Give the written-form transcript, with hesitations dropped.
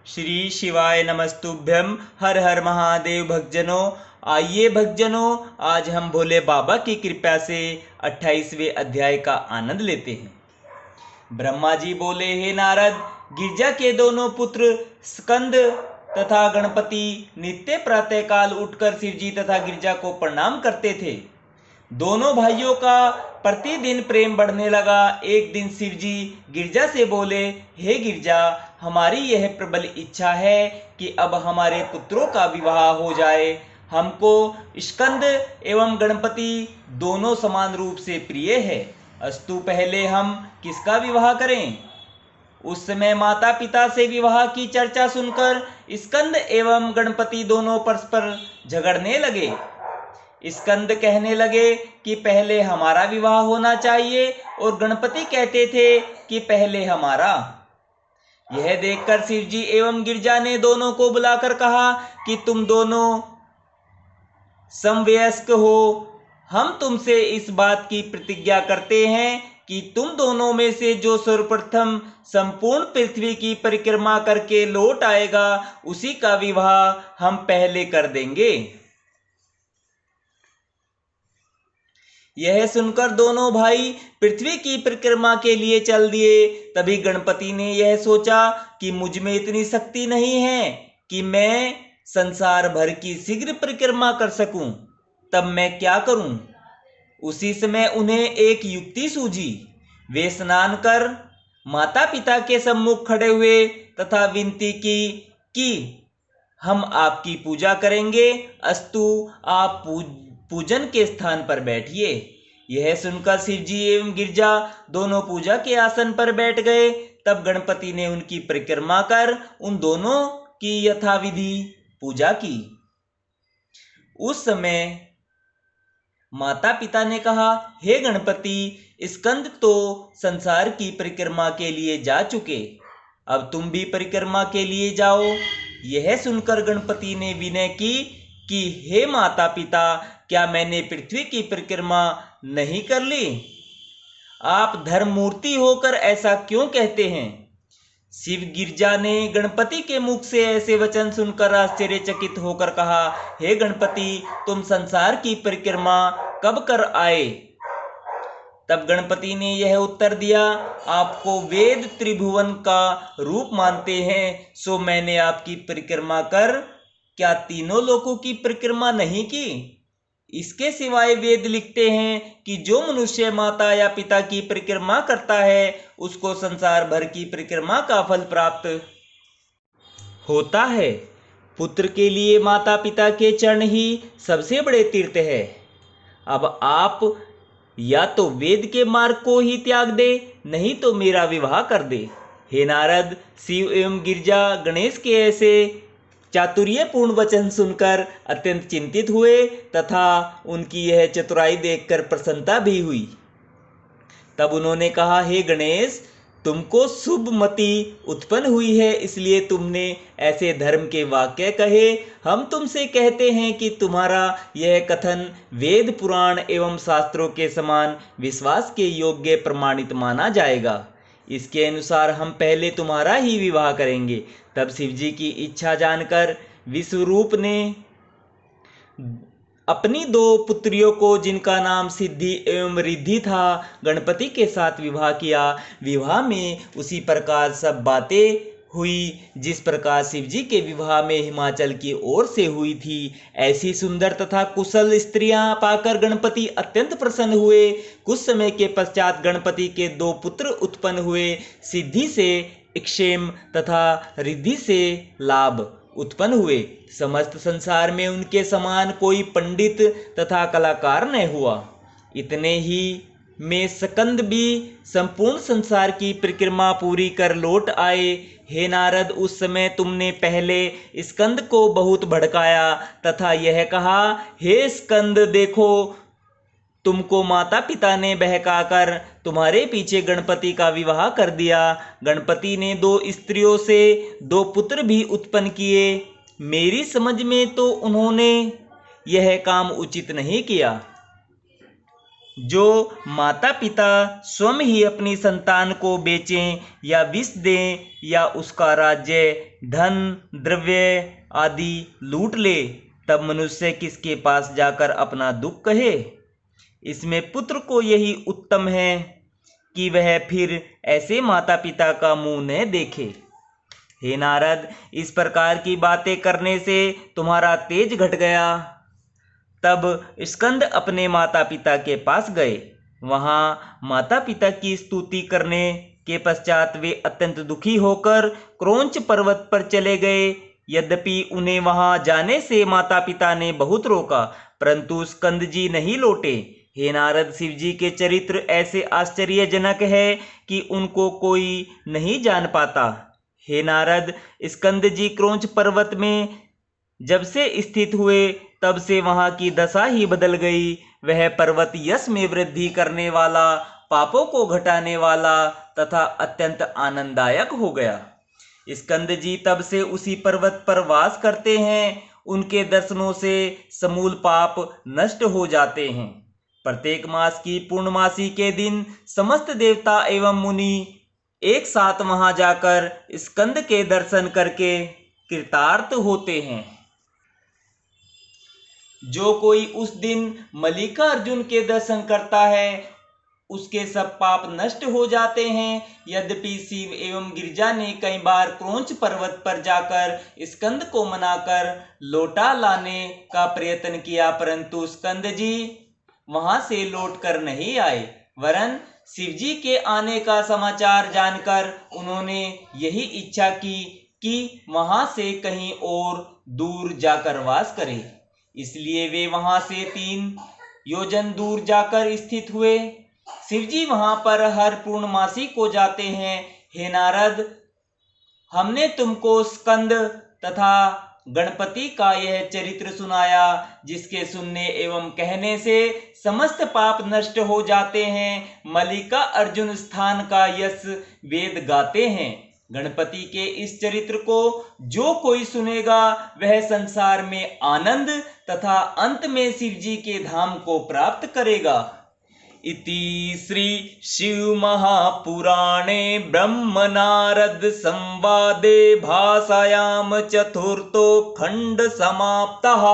श्री शिवाय नमस्तुभ्यम। हर हर महादेव भक्तजनों। आइए भक्तजनों, आज हम भोले बाबा की कृपा से 28वें अध्याय का आनंद लेते हैं। ब्रह्मा जी बोले, हे नारद, गिरजा के दोनों पुत्र स्कंद तथा गणपति नित्य प्रातःकाल उठकर शिवजी तथा गिरजा को प्रणाम करते थे। दोनों भाइयों का प्रतिदिन प्रेम बढ़ने लगा। एक दिन शिवजी गिरजा से बोले, हे गिरजा, हमारी यह प्रबल इच्छा है कि अब हमारे पुत्रों का विवाह हो जाए। हमको स्कंद एवं गणपति दोनों समान रूप से प्रिय है। अस्तु, पहले हम किसका विवाह करें? उस समय माता पिता से विवाह की चर्चा सुनकर स्कंद एवं गणपति दोनों परस्पर झगड़ने लगे। स्कंद कहने लगे कि पहले हमारा विवाह होना चाहिए और गणपति कहते थे कि पहले हमारा। यह देखकर शिवजी एवं गिरजा ने दोनों को बुलाकर कहा कि तुम दोनों समवयस्क हो। हम तुमसे इस बात की प्रतिज्ञा करते हैं कि तुम दोनों में से जो सर्वप्रथम संपूर्ण पृथ्वी की परिक्रमा करके लौट आएगा, उसी का विवाह हम पहले कर देंगे। यह सुनकर दोनों भाई पृथ्वी की परिक्रमा के लिए चल दिए। तभी गणपति ने यह सोचा कि मुझ में इतनी शक्ति नहीं है कि मैं संसार भर की शीघ्र परिक्रमा कर सकूं। तब मैं क्या करूं? उसी समय उन्हें एक युक्ति सूझी। वे स्नान कर माता पिता के सम्मुख खड़े हुए तथा विनती की कि हम आपकी पूजा करेंगे। अस्तु, आप पूजन के स्थान पर बैठिए। यह सुनकर शिवजी एवं गिरजा दोनों पूजा के आसन पर बैठ गए। तब गणपति ने उनकी परिक्रमा कर उन दोनों की यथाविधि पूजा की। उस समय माता पिता ने कहा, हे गणपति, स्कंद तो संसार की परिक्रमा के लिए जा चुके, अब तुम भी परिक्रमा के लिए जाओ। यह सुनकर गणपति ने विनय की कि हे माता पिता, क्या मैंने पृथ्वी की परिक्रमा नहीं कर ली? आप धर्ममूर्ति होकर ऐसा क्यों कहते हैं? शिव गिरजा ने गणपति के मुख से ऐसे वचन सुनकर आश्चर्यचकित होकर कहा, हे गणपति, तुम संसार की परिक्रमा कब कर आए? तब गणपति ने यह उत्तर दिया, आपको वेद त्रिभुवन का रूप मानते हैं, सो मैंने आपकी परिक्रमा कर क्या तीनों लोकों की परिक्रमा नहीं की? इसके सिवाय वेद लिखते हैं कि जो मनुष्य माता या पिता की परिक्रमा करता है, उसको संसार भर की परिक्रमा का फल प्राप्त होता है। पुत्र के लिए माता पिता के चरण ही सबसे बड़े तीर्थ है। अब आप या तो वेद के मार्ग को ही त्याग दे, नहीं तो मेरा विवाह कर दे। हे नारद, शिव एवं गिरजा गणेश के ऐसे चातुर्यपूर्ण वचन सुनकर अत्यंत चिंतित हुए तथा उनकी यह चतुराई देखकर प्रसन्नता भी हुई। तब उन्होंने कहा, हे गणेश, तुमको शुभ मति उत्पन्न हुई है, इसलिए तुमने ऐसे धर्म के वाक्य कहे। हम तुमसे कहते हैं कि तुम्हारा यह कथन वेद पुराण एवं शास्त्रों के समान विश्वास के योग्य प्रमाणित माना जाएगा। इसके अनुसार हम पहले तुम्हारा ही विवाह करेंगे। तब शिवजी की इच्छा जानकर विश्वरूप ने अपनी दो पुत्रियों को, जिनका नाम सिद्धि एवं रिद्धि था, गणपति के साथ विवाह किया। विवाह में उसी प्रकार सब बातें हुई जिस प्रकार शिवजी के विवाह में हिमाचल की ओर से हुई थी। ऐसी सुंदर तथा कुशल स्त्रियां पाकर गणपति अत्यंत प्रसन्न हुए। कुछ समय के पश्चात गणपति के दो पुत्र उत्पन्न हुए। सिद्धि से क्षेम तथा रिद्धि से लाभ उत्पन्न हुए। समस्त संसार में उनके समान कोई पंडित तथा कलाकार न हुआ। इतने ही में स्कंद भी संपूर्ण संसार की परिक्रमा पूरी कर लौट आए। हे नारद, उस समय तुमने पहले स्कंद को बहुत भड़काया तथा यह कहा, हे स्कंद, देखो, तुमको माता पिता ने बहकाकर तुम्हारे पीछे गणपति का विवाह कर दिया। गणपति ने दो स्त्रियों से दो पुत्र भी उत्पन्न किए। मेरी समझ में तो उन्होंने यह काम उचित नहीं किया। जो माता पिता स्वयं ही अपनी संतान को बेचें या विष दें या उसका राज्य, धन, द्रव्य आदि लूट ले, तब मनुष्य किसके पास जाकर अपना दुख कहे? इसमें पुत्र को यही उत्तम है कि वह फिर ऐसे माता पिता का मुंह न देखे। हे नारद, इस प्रकार की बातें करने से तुम्हारा तेज घट गया। तब स्कंद अपने माता पिता के पास गए। वहाँ माता पिता की स्तुति करने के पश्चात वे अत्यंत दुखी होकर क्रोंच पर्वत पर चले गए। यद्यपि उन्हें वहाँ जाने से माता पिता ने बहुत रोका, परंतु स्कंद जी नहीं लौटे। हे नारद, शिव जी के चरित्र ऐसे आश्चर्यजनक है कि उनको कोई नहीं जान पाता। हे नारद, स्कंद जी क्रोंच पर्वत में जब से स्थित हुए तब से वहां की दशा ही बदल गई। वह पर्वत यश में वृद्धि करने वाला, पापों को घटाने वाला तथा अत्यंत आनंददायक हो गया। स्कंद जी तब से उसी पर्वत पर वास करते हैं। उनके दर्शनों से समूल पाप नष्ट हो जाते हैं। प्रत्येक मास की पूर्णमासी के दिन समस्त देवता एवं मुनि एक साथ वहां जाकर स्कंद के दर्शन करके कृतार्थ होते हैं। जो कोई उस दिन मल्लिकार्जुन के दर्शन करता है उसके सब पाप नष्ट हो जाते हैं। यद्यपि शिव एवं गिरिजा ने कई बार क्रोंच पर्वत पर जाकर स्कंद को मनाकर लौटा लाने का प्रयत्न किया, परंतु स्कंद जी वहां से लौट कर नहीं आए। वरन शिव जी के आने का समाचार जानकर उन्होंने यही इच्छा की कि वहां से कहीं और दूर जाकर वास करें। इसलिए वे वहां से 3 योजन दूर जाकर स्थित हुए। शिव जी वहां पर हर पूर्णमासी को जाते हैं। हे नारद, हमने तुमको स्कंद तथा गणपति का यह चरित्र सुनाया, जिसके सुनने एवं कहने से समस्त पाप नष्ट हो जाते हैं। मल्लिका अर्जुन स्थान का यश वेद गाते हैं। गणपति के इस चरित्र को जो कोई सुनेगा वह संसार में आनंद तथा अंत में शिव जी के धाम को प्राप्त करेगा। इति श्री शिव महापुराणे ब्रह्म नारद संवादे भाषायाम चतुर्थो खंड समाप्तः।